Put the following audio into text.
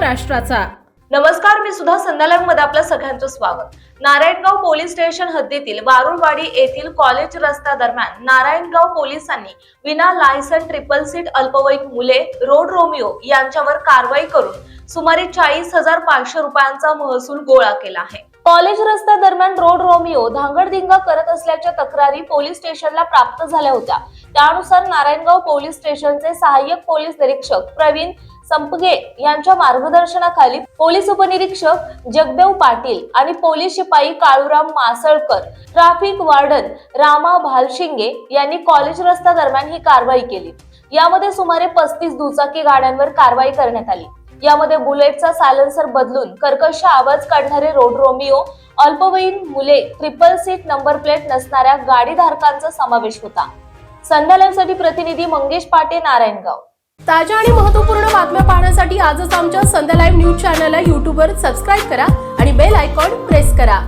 महाराष्ट्राचा। नमस्कार, मी सुद्धा संध्यालाईव्ह मध्ये आपलं सगळ्यांचं स्वागत। नारायणगाव पोलीस स्टेशन हद्दीतील वारुळवाडी येथील कॉलेज रस्त्या दरम्यान नारायणगाव पोलिसांनी विना लायसन ट्रिपल सीट अल्पवयीन मुले रोड रोमिओ यांच्यावर कारवाई करून सुमारे 40,500 रुपयांचा महसूल गोळा केला आहे। कॉलेज रस्त्या दरम्यान रोड रोमिओ धांगडधिंगा करत असल्याच्या तक्रारी पोलीस स्टेशनला प्राप्त झाल्या होत्या। त्यानुसार नारायणगाव पोलीस स्टेशनचे सहाय्यक पोलीस निरीक्षक प्रवीण संपगे यांच्या मार्गदर्शनाखाली पोलीस उपनिरीक्षक जगदेव पाटील आणि पोलीस शिपाई काळूराम मासळकर, ट्रॅफिक वार्डन रामा भालशिंगे यांनी कॉलेज रस्त्या दरम्यान ही कारवाई केली। यामध्ये सुमारे 35 दुचाकी गाड्यांवर कारवाई करण्यात आली। यामध्ये बुलेटचा सायलेन्सर बदलून कर्कश आवाज काढणारे रोड रोमिओ, अल्पवयीन मुले, ट्रिपल सीट नंबर प्लेट नसणाऱ्या गाडीधारकांचा समावेश होता। संध्यालाईव्हसाठी प्रतिनिधी मंगेश पाटे, नारायणगाव। ताज्या आणि महत्त्वपूर्ण बातम्या पाहण्यासाठी आजच आमच्या संध्यालाईव्ह न्यूज चॅनलला YouTube वर सबस्क्राइब करा आणि बेल आयकॉन प्रेस करा।